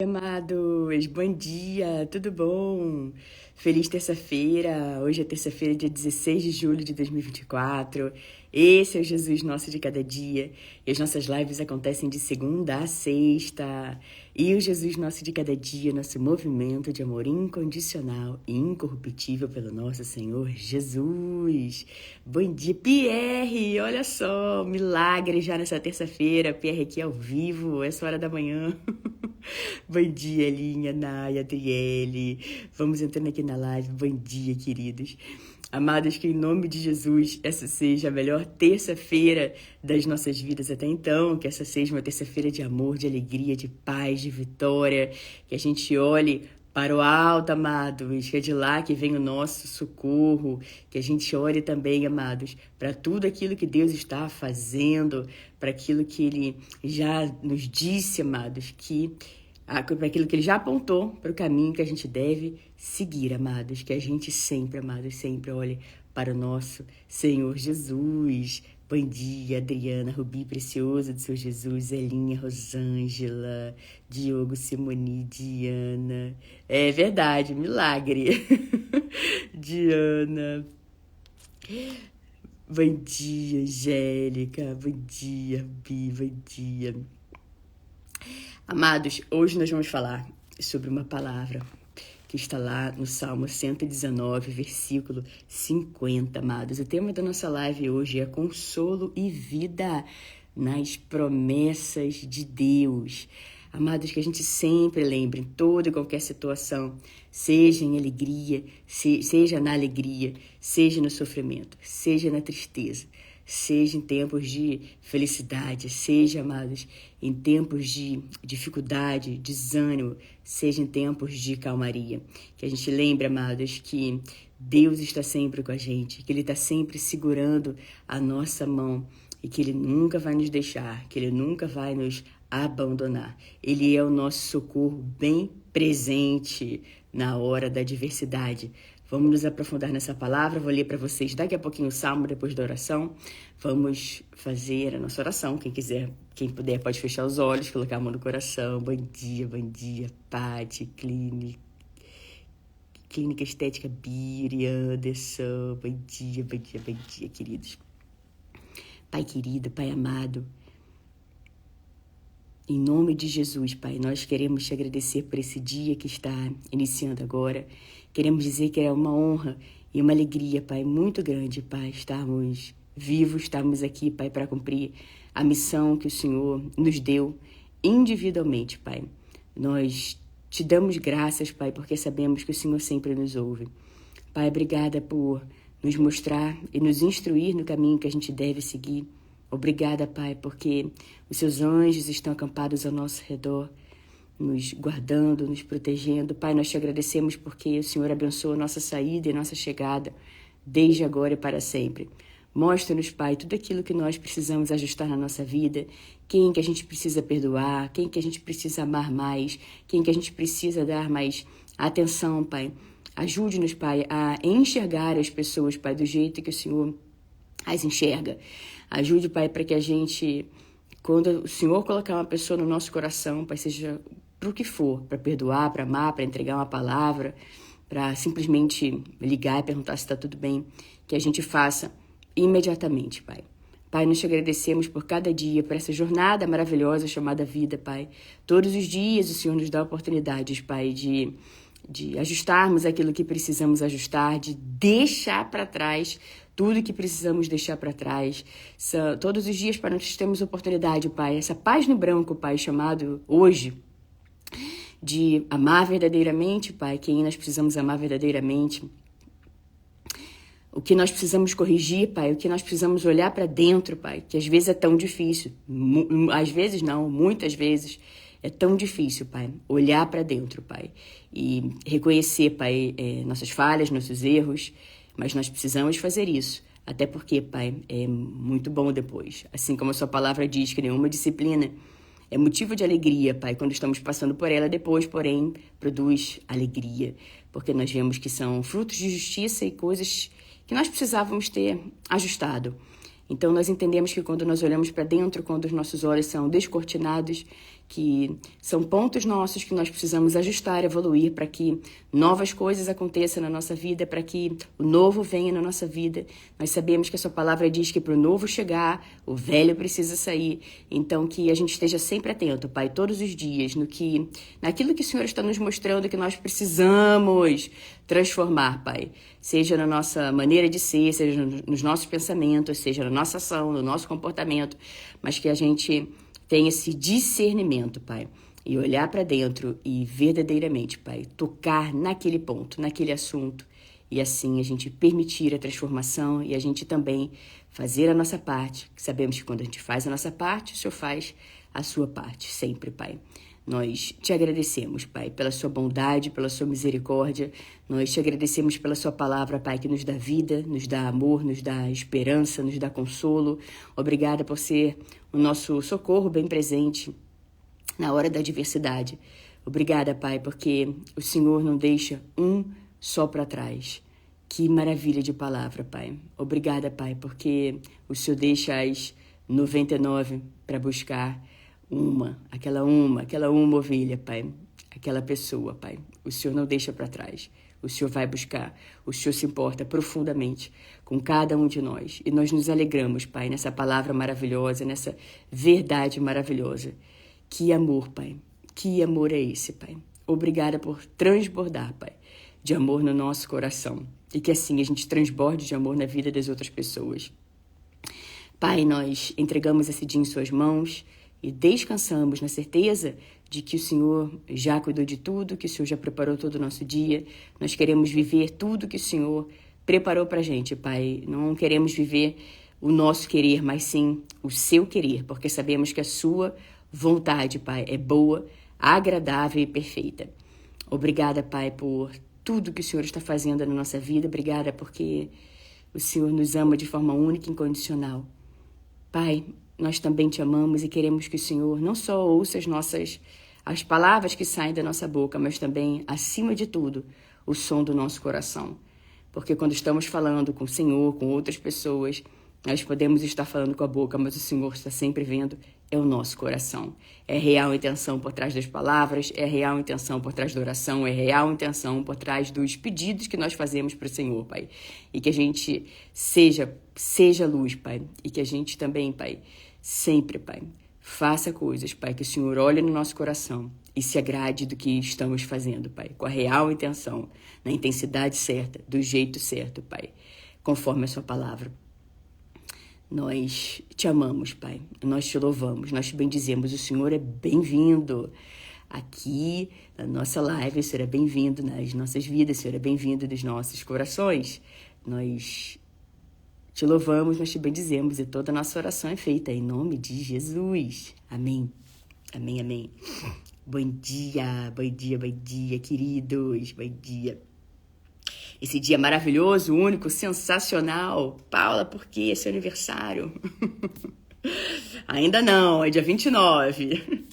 Amados, bom dia, tudo bom? Feliz terça-feira, hoje é terça-feira, dia 16 de julho de 2024. Esse é o Jesus Nosso de Cada Dia e as nossas lives acontecem de segunda a sexta. E o Jesus Nosso de Cada Dia, nosso movimento de amor incondicional e incorruptível pelo nosso Senhor Jesus. Bom dia, Pierre, olha só, milagre já nessa terça-feira, Pierre aqui ao vivo, essa hora da manhã. Bom dia, Elinha, Naya, Adriele. Vamos entrando aqui na live. Bom dia, queridos. Amados, que em nome de Jesus, essa seja a melhor terça-feira das nossas vidas até então. Que essa seja uma terça-feira de amor, de alegria, de paz, de vitória. Que a gente olhe para o alto, amados, que é de lá que vem o nosso socorro. Que a gente olhe também, amados, para tudo aquilo que Deus está fazendo, para aquilo que Ele já nos disse, amados, para aquilo que Ele já apontou, para o caminho que a gente deve seguir, amados. Que a gente sempre, amados, sempre olhe para o nosso Senhor Jesus. Bom dia, Adriana, Rubi Preciosa do Senhor Jesus, Elinha, Rosângela, Diogo, Simoni, Diana. É verdade, milagre. Diana. Bom dia, Angélica. Bom dia, Rubi. Bom dia. Amados, hoje nós vamos falar sobre uma palavra que está lá no Salmo 119, versículo 50, amados. O tema da nossa live hoje é consolo e vida nas promessas de Deus. Amados, que a gente sempre lembre, em toda e qualquer situação, seja em alegria, seja na alegria, seja no sofrimento, seja na tristeza, seja em tempos de felicidade, seja, amados, em tempos de dificuldade, desânimo, seja em tempos de calmaria. Que a gente lembre, amados, que Deus está sempre com a gente, que Ele está sempre segurando a nossa mão e que Ele nunca vai nos deixar, que Ele nunca vai nos abandonar. Ele é o nosso socorro bem presente na hora da adversidade. Vamos nos aprofundar nessa palavra. Vou ler para vocês daqui a pouquinho o Salmo, depois da oração. Vamos fazer a nossa oração. Quem quiser, quem puder, pode fechar os olhos, colocar a mão no coração. Bom dia, Pati, Clínica Estética Beauty, Anderson. Bom dia, queridos. Pai querido, Pai amado, em nome de Jesus, Pai, nós queremos te agradecer por esse dia que está iniciando agora. Queremos dizer que é uma honra e uma alegria, Pai, muito grande, Pai, estarmos vivos, estarmos aqui, Pai, para cumprir a missão que o Senhor nos deu individualmente, Pai. Nós te damos graças, Pai, porque sabemos que o Senhor sempre nos ouve. Pai, obrigada por nos mostrar e nos instruir no caminho que a gente deve seguir. Obrigada, Pai, porque os seus anjos estão acampados ao nosso redor, nos guardando, nos protegendo. Pai, nós te agradecemos porque o Senhor abençoa a nossa saída e nossa chegada, desde agora e para sempre. Mostra-nos, Pai, tudo aquilo que nós precisamos ajustar na nossa vida, quem que a gente precisa perdoar, quem que a gente precisa amar mais, quem que a gente precisa dar mais atenção, Pai. Ajude-nos, Pai, a enxergar as pessoas, Pai, do jeito que o Senhor as enxerga. Ajude, Pai, para que a gente, quando o Senhor colocar uma pessoa no nosso coração, Pai, seja para o que for, para perdoar, para amar, para entregar uma palavra, para simplesmente ligar e perguntar se está tudo bem, que a gente faça imediatamente, Pai. Pai, nós te agradecemos por cada dia, por essa jornada maravilhosa chamada vida, Pai. Todos os dias o Senhor nos dá oportunidades, Pai, de ajustarmos aquilo que precisamos ajustar, de deixar para trás tudo que precisamos deixar para trás. Todos os dias, Pai, nós temos oportunidade, Pai, essa paz no branco, Pai, chamado hoje, de amar verdadeiramente, Pai, quem nós precisamos amar verdadeiramente, o que nós precisamos corrigir, Pai, o que nós precisamos olhar para dentro, Pai, que às vezes é tão difícil, às vezes não, muitas vezes é tão difícil, Pai, olhar para dentro, Pai, e reconhecer, Pai, nossas falhas, nossos erros, mas nós precisamos fazer isso, até porque, Pai, é muito bom depois. Assim como a sua palavra diz que nenhuma disciplina é motivo de alegria, Pai, quando estamos passando por ela, depois, porém, produz alegria, porque nós vemos que são frutos de justiça e coisas que nós precisávamos ter ajustado. Então, nós entendemos que quando nós olhamos para dentro, quando os nossos olhos são descortinados, que são pontos nossos que nós precisamos ajustar, evoluir para que novas coisas aconteçam na nossa vida, para que o novo venha na nossa vida. Nós sabemos que a sua palavra diz que para o novo chegar, o velho precisa sair. Então, que a gente esteja sempre atento, Pai, todos os dias, naquilo que o Senhor está nos mostrando que nós precisamos transformar, Pai. Seja na nossa maneira de ser, seja nos nossos pensamentos, seja na nossa ação, no nosso comportamento, mas que a gente tenha esse discernimento, Pai, e olhar para dentro e verdadeiramente, Pai, tocar naquele ponto, naquele assunto, e assim a gente permitir a transformação e a gente também fazer a nossa parte. Sabemos que quando a gente faz a nossa parte, o Senhor faz a sua parte, sempre, Pai. Nós te agradecemos, Pai, pela sua bondade, pela sua misericórdia. Nós te agradecemos pela sua palavra, Pai, que nos dá vida, nos dá amor, nos dá esperança, nos dá consolo. Obrigada por ser o nosso socorro bem presente na hora da adversidade. Obrigada, Pai, porque o Senhor não deixa um só para trás. Que maravilha de palavra, Pai. Obrigada, Pai, porque o Senhor deixa as 99 para buscar aquela uma ovelha, Pai, aquela pessoa, Pai. O Senhor não deixa para trás. O Senhor vai buscar. O Senhor se importa profundamente com cada um de nós. E nós nos alegramos, Pai, nessa palavra maravilhosa, nessa verdade maravilhosa. Que amor, Pai. Que amor é esse, Pai. Obrigada por transbordar, Pai, de amor no nosso coração. E que assim a gente transborde de amor na vida das outras pessoas. Pai, nós entregamos esse dia em suas mãos e descansamos na certeza de que o Senhor já cuidou de tudo, que o Senhor já preparou todo o nosso dia. Nós queremos viver tudo que o Senhor preparou para a gente, Pai. Não queremos viver o nosso querer, mas sim o seu querer, porque sabemos que a sua vontade, Pai, é boa, agradável e perfeita. Obrigada, Pai, por tudo que o Senhor está fazendo na nossa vida. Obrigada porque o Senhor nos ama de forma única e incondicional. Pai, nós também te amamos e queremos que o Senhor não só ouça as palavras que saem da nossa boca, mas também, acima de tudo, o som do nosso coração. Porque quando estamos falando com o Senhor, com outras pessoas, nós podemos estar falando com a boca, mas o Senhor está sempre vendo, é o nosso coração. É real intenção por trás das palavras, é real intenção por trás da oração, é real intenção por trás dos pedidos que nós fazemos para o Senhor, Pai. E que a gente seja luz, Pai. E que a gente também, Pai, sempre, Pai, faça coisas, Pai, que o Senhor olhe no nosso coração e se agrade do que estamos fazendo, Pai, com a real intenção, na intensidade certa, do jeito certo, Pai, conforme a sua palavra. Nós te amamos, Pai, nós te louvamos, nós te bendizemos, o Senhor é bem-vindo aqui na nossa live, o Senhor é bem-vindo nas nossas vidas, o Senhor é bem-vindo nos nossos corações. Nós te louvamos, nós te bendizemos e toda a nossa oração é feita em nome de Jesus. Amém. Amém, amém. Bom dia, queridos. Bom dia. Esse dia maravilhoso, único, sensacional. Paula, por que esse aniversário? Ainda não, é dia 29.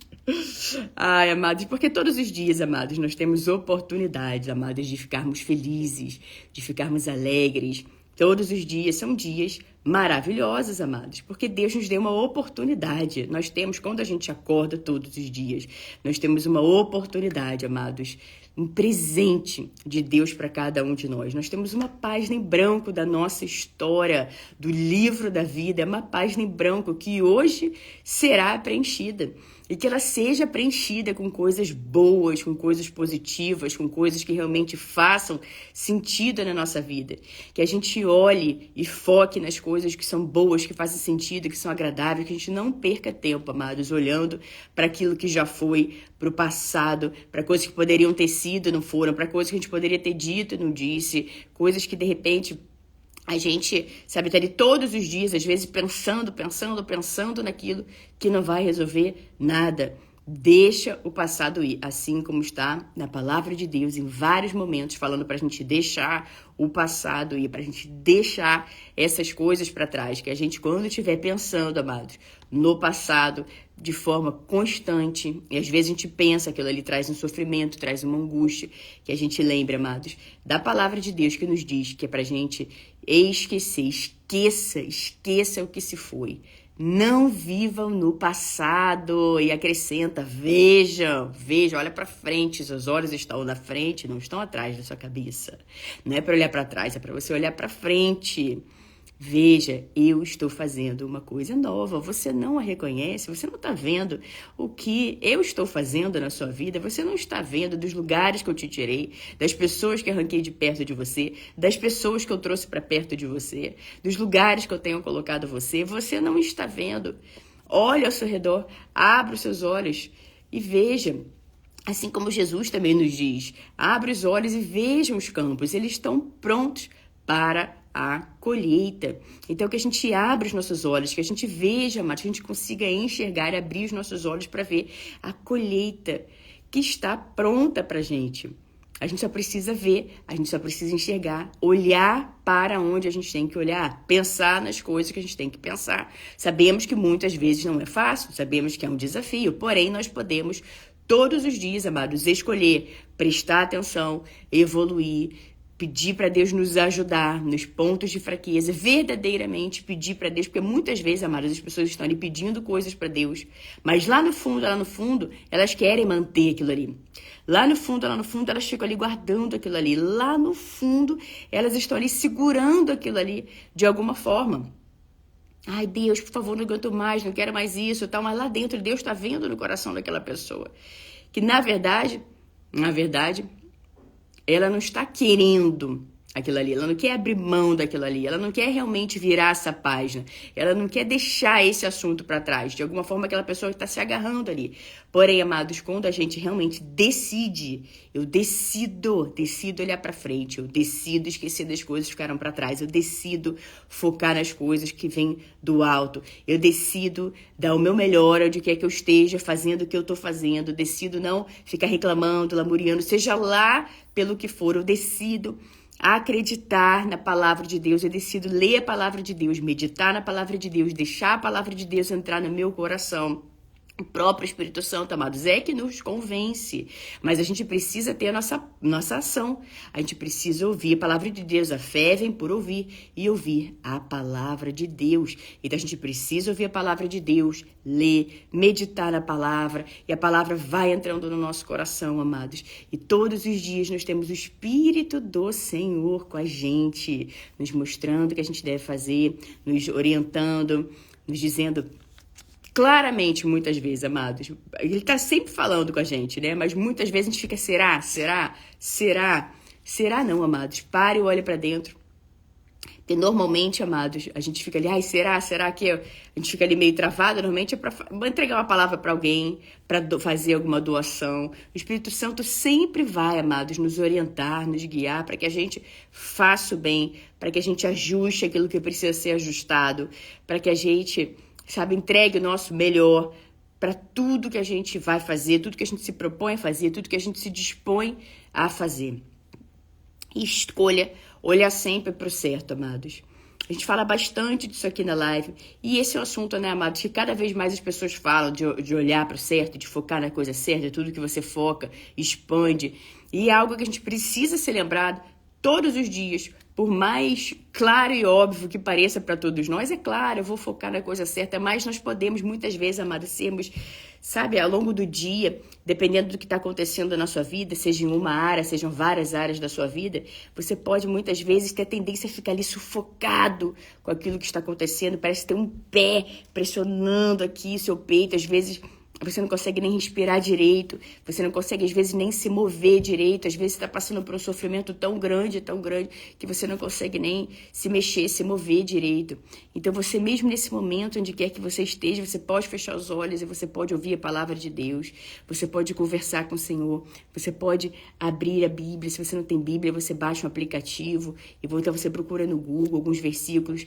Ai, amados, porque todos os dias, amados, nós temos oportunidades, amados, de ficarmos felizes, de ficarmos alegres. Todos os dias são dias maravilhosos, amados, porque Deus nos deu uma oportunidade. Nós temos, quando a gente acorda todos os dias, nós temos uma oportunidade, amados, um presente de Deus para cada um de nós. Nós temos uma página em branco da nossa história, do livro da vida, é uma página em branco que hoje será preenchida. E que ela seja preenchida com coisas boas, com coisas positivas, com coisas que realmente façam sentido na nossa vida. Que a gente olhe e foque nas coisas que são boas, que fazem sentido, que são agradáveis, que a gente não perca tempo, amados, olhando para aquilo que já foi, para o passado, para coisas que poderiam ter sido e não foram, para coisas que a gente poderia ter dito e não disse, coisas que de repente a gente, sabe, tá ali todos os dias, às vezes pensando naquilo que não vai resolver nada. Deixa o passado ir, assim como está na palavra de Deus, em vários momentos, falando pra gente deixar o passado ir, pra gente deixar essas coisas pra trás, que a gente, quando estiver pensando, amados, no passado, de forma constante, e às vezes a gente pensa aquilo ali traz um sofrimento, traz uma angústia, que a gente lembre, amados, da palavra de Deus que nos diz que é pra gente esquecer, esqueça o que se foi. Não vivam no passado. E acrescenta, vejam, olha para frente. Seus olhos estão na frente, não estão atrás da sua cabeça. Não é para olhar para trás, é para você olhar para frente. Veja, eu estou fazendo uma coisa nova. Você não a reconhece, você não está vendo o que eu estou fazendo na sua vida. Você não está vendo dos lugares que eu te tirei, das pessoas que arranquei de perto de você, das pessoas que eu trouxe para perto de você, dos lugares que eu tenho colocado você. Você não está vendo. Olha ao seu redor, abra os seus olhos e veja. Assim como Jesus também nos diz, abra os olhos e vejam os campos. Eles estão prontos para a colheita. Então, que a gente abra os nossos olhos, que a gente veja, mas que a gente consiga enxergar e abrir os nossos olhos para ver a colheita que está pronta para a gente. A gente só precisa ver, a gente só precisa enxergar, olhar para onde a gente tem que olhar, pensar nas coisas que a gente tem que pensar. Sabemos que muitas vezes não é fácil, sabemos que é um desafio, porém nós podemos todos os dias, amados, escolher, prestar atenção, evoluir, pedir para Deus nos ajudar nos pontos de fraqueza, verdadeiramente pedir para Deus, porque muitas vezes, amados, as pessoas estão ali pedindo coisas para Deus, mas lá no fundo, elas querem manter aquilo ali. Lá no fundo, elas ficam ali guardando aquilo ali. Lá no fundo, elas estão ali segurando aquilo ali de alguma forma. Ai, Deus, por favor, não aguento mais, não quero mais isso, tal. Mas lá dentro, Deus está vendo no coração daquela pessoa que, na verdade, ela não está querendo aquilo ali, ela não quer abrir mão daquilo ali, ela não quer realmente virar essa página, ela não quer deixar esse assunto para trás, de alguma forma aquela pessoa está se agarrando ali. Porém, amados, quando a gente realmente decide, eu decido olhar para frente, eu decido esquecer das coisas que ficaram para trás, eu decido focar nas coisas que vêm do alto, eu decido dar o meu melhor onde quer que eu esteja fazendo o que eu estou fazendo, eu decido não ficar reclamando, lamuriando, seja lá pelo que for, eu decido acreditar na palavra de Deus, eu decido ler a palavra de Deus, meditar na palavra de Deus, deixar a palavra de Deus entrar no meu coração. O próprio Espírito Santo, amados, é que nos convence, mas a gente precisa ter a nossa ação, a gente precisa ouvir a palavra de Deus, a fé vem por ouvir e ouvir a palavra de Deus. Então a gente precisa ouvir a palavra de Deus, ler, meditar na palavra, e a palavra vai entrando no nosso coração, amados, e todos os dias nós temos o Espírito do Senhor com a gente, nos mostrando o que a gente deve fazer, nos orientando, nos dizendo claramente, muitas vezes, amados, ele tá sempre falando com a gente, né? Mas muitas vezes a gente fica, será? Será não, amados? Pare e olhe para dentro. Porque normalmente, amados, a gente fica ali, ai, será que a gente fica ali meio travado? Normalmente é para entregar uma palavra para alguém, para fazer alguma doação. O Espírito Santo sempre vai, amados, nos orientar, nos guiar, para que a gente faça o bem, para que a gente ajuste aquilo que precisa ser ajustado, para que a gente, entregue o nosso melhor para tudo que a gente vai fazer, tudo que a gente se propõe a fazer, tudo que a gente se dispõe a fazer. E escolha olhar sempre para o certo, amados. A gente fala bastante disso aqui na live. E esse é um assunto, né, amados, que cada vez mais as pessoas falam de olhar para o certo, de focar na coisa certa, tudo que você foca, expande. E é algo que a gente precisa ser lembrado todos os dias, por mais claro e óbvio que pareça para todos nós. É claro, eu vou focar na coisa certa, mas nós podemos muitas vezes, amados, sermos, ao longo do dia, dependendo do que está acontecendo na sua vida, seja em uma área, sejam várias áreas da sua vida, você pode muitas vezes ter a tendência a ficar ali sufocado com aquilo que está acontecendo, parece ter um pé pressionando aqui seu peito, às vezes você não consegue nem respirar direito, você não consegue, às vezes, nem se mover direito, às vezes você está passando por um sofrimento tão grande, que você não consegue nem se mexer, se mover direito. Então, você mesmo nesse momento, onde quer que você esteja, você pode fechar os olhos e você pode ouvir a palavra de Deus, você pode conversar com o Senhor, você pode abrir a Bíblia, se você não tem Bíblia, você baixa um aplicativo, e então você procura no Google alguns versículos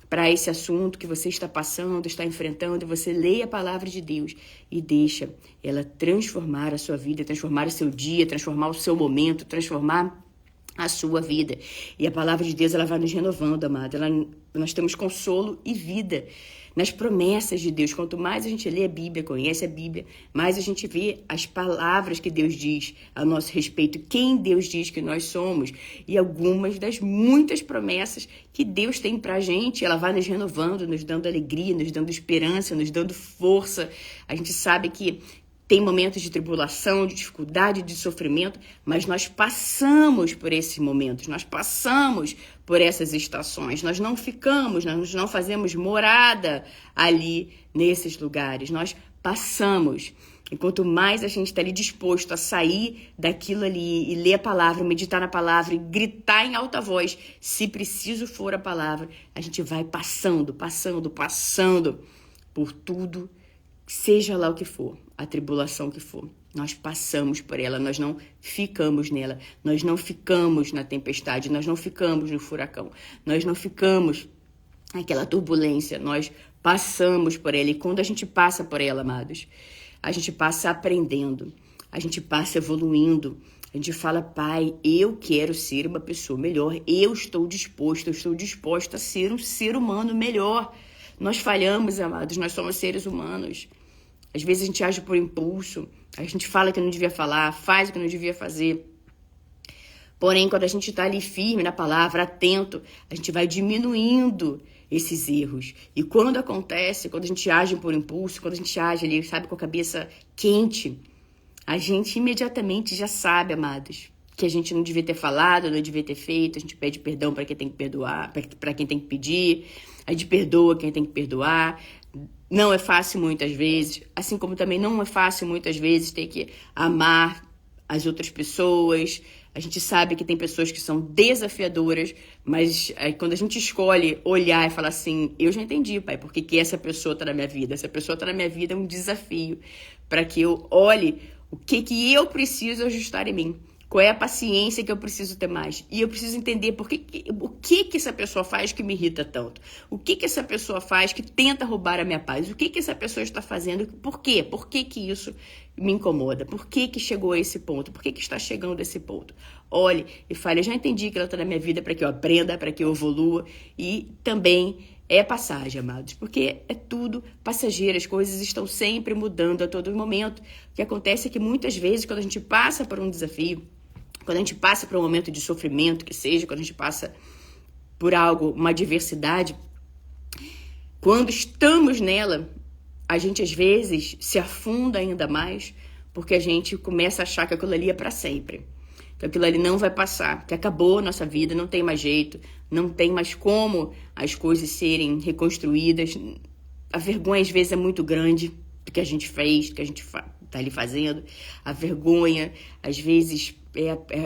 para esse assunto que você está passando, está enfrentando, você lê a palavra de Deus e deixa ela transformar a sua vida, transformar o seu dia, transformar o seu momento, transformar a sua vida. E a palavra de Deus, ela vai nos renovando, amado. Nós temos consolo e vida nas promessas de Deus. Quanto mais a gente lê a Bíblia, conhece a Bíblia, mais a gente vê as palavras que Deus diz a nosso respeito, quem Deus diz que nós somos, e algumas das muitas promessas que Deus tem pra gente. Ela vai nos renovando, nos dando alegria, nos dando esperança, nos dando força. A gente sabe que tem momentos de tribulação, de dificuldade, de sofrimento, mas nós passamos por esses momentos, nós passamos por essas estações, nós não ficamos, nós não fazemos morada ali nesses lugares, nós passamos. E quanto mais a gente está ali disposto a sair daquilo ali e ler a palavra, meditar na palavra e gritar em alta voz, se preciso for a palavra, a gente vai passando por tudo, seja lá o que for, a tribulação que for. Nós passamos por ela, nós não ficamos nela, nós não ficamos na tempestade, nós não ficamos no furacão, nós não ficamos naquela turbulência, nós passamos por ela. E quando a gente passa por ela, amados, a gente passa aprendendo, a gente passa evoluindo, a gente fala: Pai, eu quero ser uma pessoa melhor, eu estou disposta a ser um ser humano melhor. Nós falhamos, amados, nós somos seres humanos. Às vezes a gente age por impulso, a gente fala que não devia falar, faz o que não devia fazer. Porém, quando a gente está ali firme na palavra, atento, a gente vai diminuindo esses erros. E quando acontece, quando a gente age por impulso, quando a gente age ali, sabe, com a cabeça quente, a gente imediatamente já sabe, amados, que a gente não devia ter falado, não devia ter feito. A gente pede perdão para quem tem que perdoar, para quem tem que pedir. A gente perdoa quem tem que perdoar. Não é fácil muitas vezes, assim como também não é fácil muitas vezes ter que amar as outras pessoas. A gente sabe que tem pessoas que são desafiadoras, mas quando a gente escolhe olhar e falar assim: eu já entendi, Pai, por que essa pessoa está na minha vida. Essa pessoa está na minha vida é um desafio para que eu olhe o que eu preciso ajustar em mim. Qual é a paciência que eu preciso ter mais? E eu preciso entender o que essa pessoa faz que me irrita tanto. O que essa pessoa faz que tenta roubar a minha paz? O que essa pessoa está fazendo? Por quê? Por que isso me incomoda? Por que chegou a esse ponto? Por que está chegando a esse ponto? Olhe e fale: eu já entendi que ela está na minha vida para que eu aprenda, para que eu evolua. E também é passagem, amados, porque é tudo passageiro, as coisas estão sempre mudando a todo momento. O que acontece é que muitas vezes, quando a gente passa por um desafio, quando a gente passa por um momento de sofrimento, que seja, quando a gente passa por algo, uma adversidade, quando estamos nela, a gente às vezes se afunda ainda mais, porque a gente começa a achar que aquilo ali é para sempre, que aquilo ali não vai passar, que acabou a nossa vida, não tem mais jeito, não tem mais como as coisas serem reconstruídas. A vergonha às vezes é muito grande do que a gente fez, do que a gente tá ali fazendo. A vergonha, às vezes,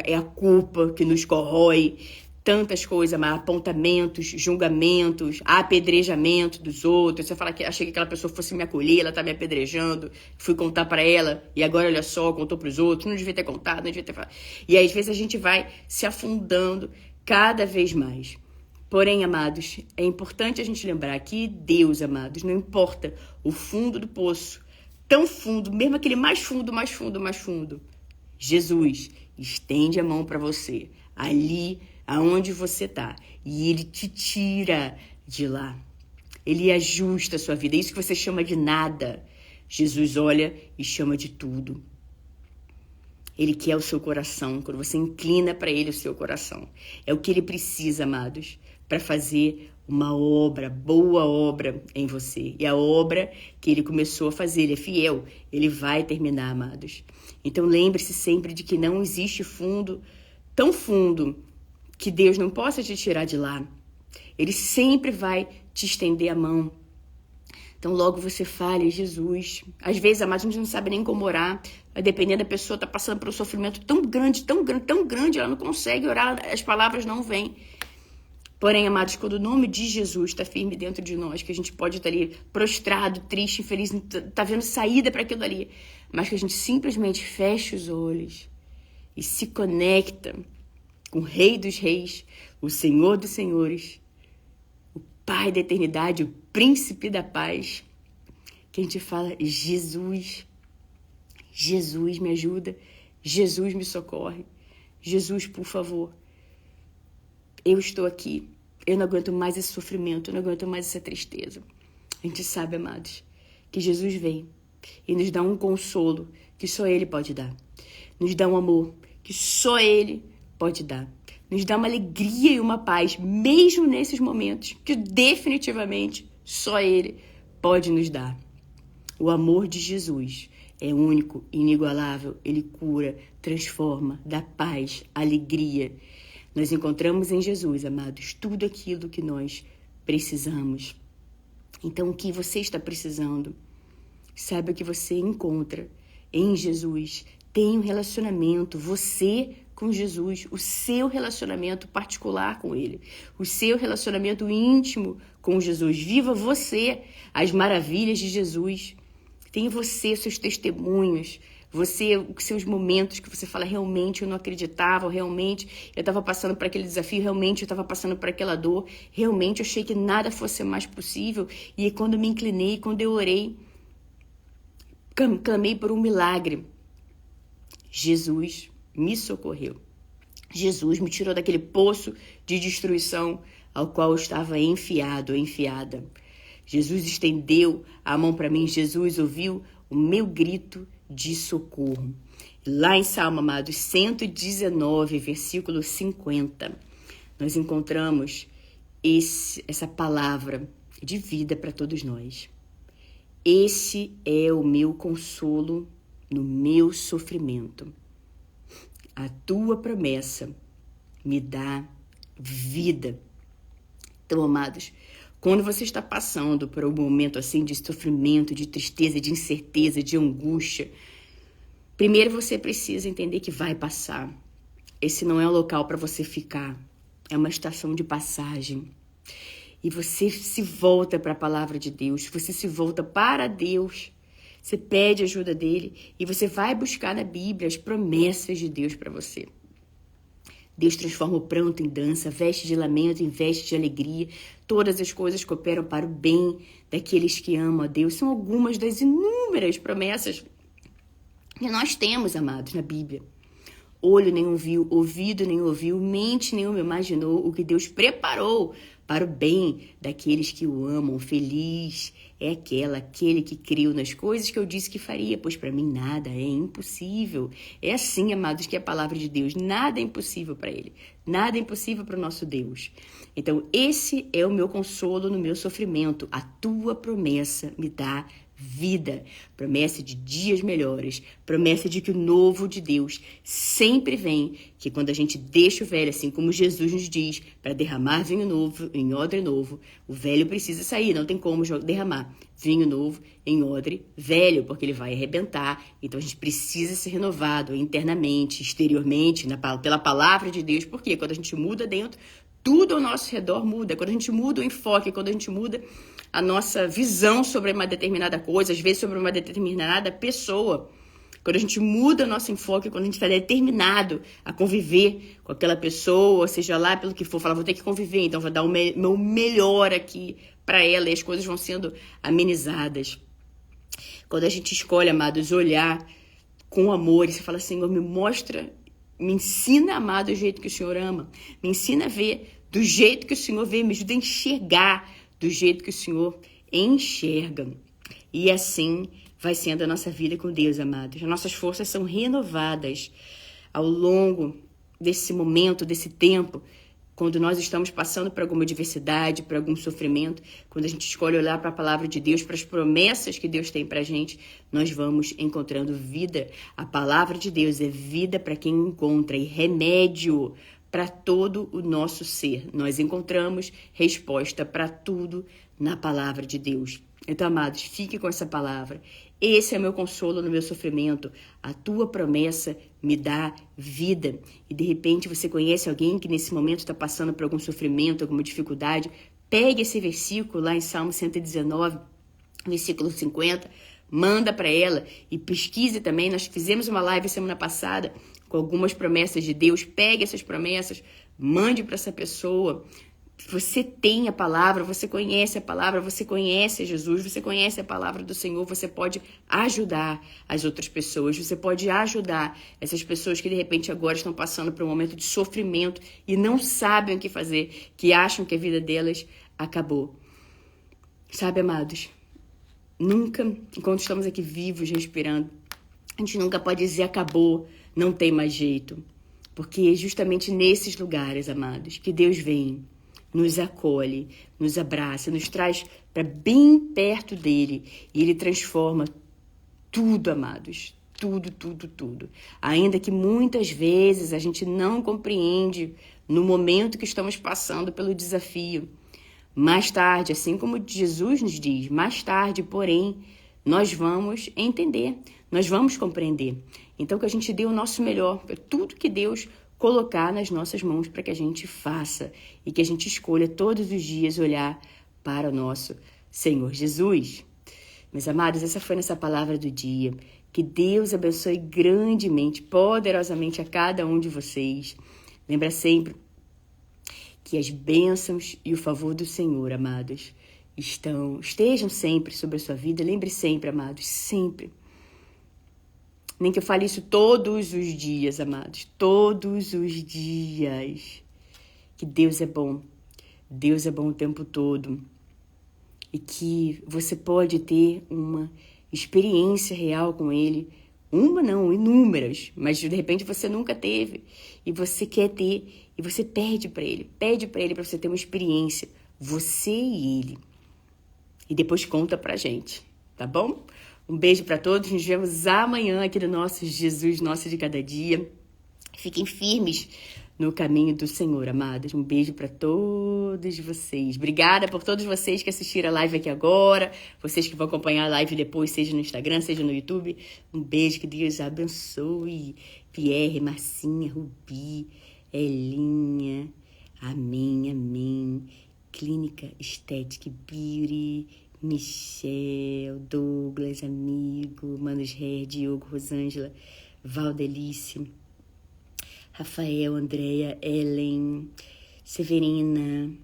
é a culpa que nos corrói. Tantas coisas, mas apontamentos, julgamentos, apedrejamento dos outros. Você fala que achei que aquela pessoa fosse me acolher, ela tá me apedrejando, fui contar pra ela, e agora, olha só, contou pros outros, não devia ter contado, não devia ter falado. E aí, às vezes a gente vai se afundando cada vez mais. Porém, amados, é importante a gente lembrar que Deus, amados, não importa o fundo do poço, tão fundo, mesmo aquele mais fundo, Jesus estende a mão para você, ali aonde você tá, e Ele te tira de lá. Ele ajusta a sua vida. Isso que você chama de nada, Jesus olha e chama de tudo. Ele quer o seu coração, quando você inclina para Ele o seu coração. É o que Ele precisa, amados, para fazer uma obra, boa obra em você. E a obra que Ele começou a fazer, Ele é fiel, Ele vai terminar, amados. Então lembre-se sempre de que não existe fundo, tão fundo, que Deus não possa te tirar de lá. Ele sempre vai te estender a mão. Então logo você fale: Jesus. Às vezes, amados, a gente não sabe nem como orar. Dependendo da pessoa, está passando por um sofrimento tão grande, ela não consegue orar, as palavras não vêm. Porém, amados, quando o nome de Jesus está firme dentro de nós, que a gente pode estar ali prostrado, triste, infeliz, tá vendo saída para aquilo ali, mas que a gente simplesmente fecha os olhos e se conecta com o Rei dos Reis, o Senhor dos Senhores, o Pai da eternidade, o Príncipe da paz, que a gente fala: Jesus, Jesus me ajuda, Jesus me socorre, Jesus, por favor, eu estou aqui. Eu não aguento mais esse sofrimento, eu não aguento mais essa tristeza. A gente sabe, amados, que Jesus vem e nos dá um consolo que só Ele pode dar. Nos dá um amor que só Ele pode dar. Nos dá uma alegria e uma paz, mesmo nesses momentos, que definitivamente só Ele pode nos dar. O amor de Jesus é único, inigualável. Ele cura, transforma, dá paz, alegria. Nós encontramos em Jesus, amados, tudo aquilo que nós precisamos. Então, o que você está precisando, saiba que você encontra em Jesus. Tem um relacionamento, você com Jesus, o seu relacionamento particular com Ele, o seu relacionamento íntimo com Jesus. Viva você as maravilhas de Jesus. Tenha você seus testemunhos, você, os seus momentos que você fala, realmente eu não acreditava, realmente eu estava passando por aquele desafio, realmente eu estava passando por aquela dor, realmente eu achei que nada fosse mais possível. E aí, quando eu me inclinei, quando eu orei, clamei por um milagre, Jesus me socorreu. Jesus me tirou daquele poço de destruição ao qual eu estava enfiado, enfiada. Jesus estendeu a mão para mim, Jesus ouviu o meu grito de socorro. Lá em Salmo, amados, 119, versículo 50, nós encontramos essa palavra de vida para todos nós. Esse é o meu consolo no meu sofrimento. A tua promessa me dá vida. Então, amados, quando você está passando por um momento assim de sofrimento, de tristeza, de incerteza, de angústia, primeiro você precisa entender que vai passar. Esse não é um local para você ficar, é uma estação de passagem. E você se volta para a palavra de Deus, você se volta para Deus, você pede ajuda dele e você vai buscar na Bíblia as promessas de Deus para você. Deus transforma o pranto em dança, veste de lamento em veste de alegria. Todas as coisas cooperam para o bem daqueles que amam a Deus. São algumas das inúmeras promessas que nós temos, amados, na Bíblia. Olho nenhum viu, ouvido nenhum ouviu, mente nenhuma imaginou o que Deus preparou para o bem daqueles que o amam. Feliz é aquele que creu nas coisas que eu disse que faria, pois para mim nada é impossível. É assim, amados, que é a palavra de Deus. Nada é impossível para Ele. Nada é impossível para o nosso Deus. Então, esse é o meu consolo no meu sofrimento. A tua promessa me dá vida, promessa de dias melhores, promessa de que o novo de Deus sempre vem, que quando a gente deixa o velho, assim como Jesus nos diz, para derramar vinho novo em odre novo, o velho precisa sair, não tem como derramar vinho novo em odre velho, porque ele vai arrebentar. Então a gente precisa ser renovado internamente, exteriormente, pela palavra de Deus, porque quando a gente muda dentro, tudo ao nosso redor muda. Quando a gente muda o enfoque, quando a gente muda a nossa visão sobre uma determinada coisa, às vezes sobre uma determinada pessoa, quando a gente muda o nosso enfoque, quando a gente está determinado a conviver com aquela pessoa, seja lá pelo que for, falar, vou ter que conviver, então vou dar o meu melhor aqui para ela e as coisas vão sendo amenizadas. Quando a gente escolhe, amados, olhar com amor e você fala, Senhor, me mostra, me ensina a amar do jeito que o Senhor ama, me ensina a ver do jeito que o Senhor vê, me ajuda a enxergar do jeito que o Senhor enxerga. E assim vai sendo a nossa vida com Deus, amados. As nossas forças são renovadas ao longo desse momento, desse tempo, quando nós estamos passando por alguma adversidade, por algum sofrimento, quando a gente escolhe olhar para a palavra de Deus, para as promessas que Deus tem para a gente, nós vamos encontrando vida. A palavra de Deus é vida para quem encontra e remédio para todo o nosso ser. Nós encontramos resposta para tudo na palavra de Deus. Então, amados, fique com essa palavra. Esse é o meu consolo no meu sofrimento. A tua promessa me dá vida. E de repente você conhece alguém que nesse momento está passando por algum sofrimento, alguma dificuldade. Pegue esse versículo lá em Salmo 119, versículo 50. Manda para ela e pesquise também. Nós fizemos uma live semana passada com algumas promessas de Deus. Pegue essas promessas, mande para essa pessoa. Você tem a palavra, você conhece a palavra, você conhece Jesus, você conhece a palavra do Senhor, você pode ajudar as outras pessoas, você pode ajudar essas pessoas que de repente agora estão passando por um momento de sofrimento e não sabem o que fazer, que acham que a vida delas acabou. Sabe, amados, nunca, enquanto estamos aqui vivos, respirando, a gente nunca pode dizer acabou, não tem mais jeito. Porque é justamente nesses lugares, amados, que Deus vem, nos acolhe, nos abraça, nos traz para bem perto dele. E ele transforma tudo, amados. Tudo, tudo, tudo. Ainda que muitas vezes a gente não compreende no momento que estamos passando pelo desafio. Mais tarde, assim como Jesus nos diz, mais tarde, porém, nós vamos entender, nós vamos compreender. Então, que a gente dê o nosso melhor para tudo que Deus colocar nas nossas mãos para que a gente faça e que a gente escolha todos os dias olhar para o nosso Senhor Jesus. Meus amados, essa foi nossa palavra do dia. Que Deus abençoe grandemente, poderosamente a cada um de vocês. Lembra sempre que as bênçãos e o favor do Senhor, amados, estejam sempre sobre a sua vida. Lembre sempre, amados, sempre. Nem que eu fale isso todos os dias, amados. Todos os dias. Que Deus é bom. Deus é bom o tempo todo. E que você pode ter uma experiência real com Ele. Uma não, inúmeras. Mas de repente você nunca teve. E você quer ter. E você pede para Ele. Pede para Ele para você ter uma experiência. Você e Ele. E depois conta pra gente. Tá bom? Um beijo para todos, nos vemos amanhã aqui no nosso Jesus Nosso de Cada Dia. Fiquem firmes no caminho do Senhor, amados. Um beijo para todos vocês. Obrigada por todos vocês que assistiram a live aqui agora, vocês que vão acompanhar a live depois, seja no Instagram, seja no YouTube. Um beijo, que Deus abençoe. Pierre, Marcinha, Rubi, Elinha. Amém, amém. Clínica Estética Beauty, Michel, Douglas, amigo, Manos Hair, Diogo, Rosângela, Valdelice, Rafael, Andréia, Ellen, Severina,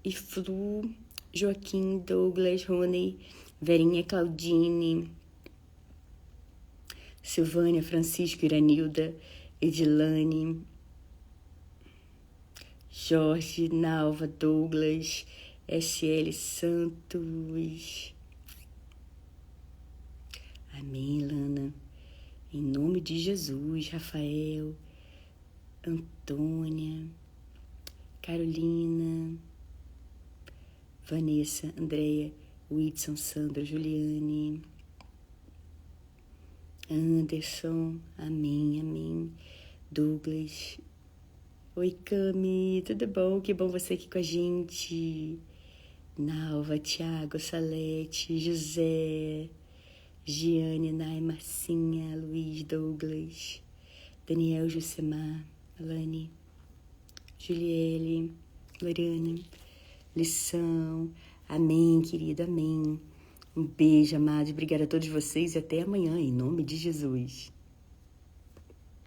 e Flu, Joaquim, Douglas, Rony, Verinha, Claudine, Silvânia, Francisco, Iranilda, Edilane, Jorge, Nalva, Douglas, SL Santos. Amém, Lana. Em nome de Jesus, Rafael, Antônia, Carolina, Vanessa, Andréia, Whitson, Sandra, Juliane, Anderson, amém, amém. Douglas, oi, Cami, tudo bom? Que bom você aqui com a gente. Nalva, Tiago, Salete, José, Giane, Nai, Marcinha, Luiz, Douglas, Daniel, Jusemar, Alane, Juliele, Loriane, Lição. Amém, querido, amém. Um beijo, amados. Obrigada a todos vocês e até amanhã, em nome de Jesus.